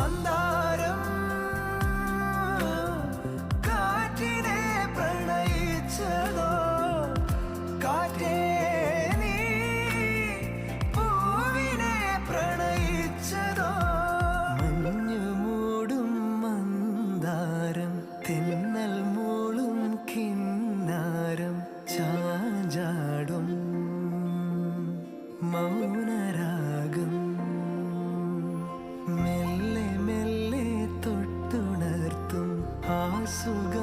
മന്ദാരം കാറ്റിനെ പ്രണയിച്ചതോ കാറ്റേ നീ പൂവിനെ പ്രണയിച്ചതോ മഞ്ഞു മൂടും മന്ദാരം തെന്നൽ മൂളും കിന്നാരം ചാഞ്ചാടും മൗനരാഗം മെല്ലെ മെല്ലെ തൊട്ടുണർത്തും ആ സുഖ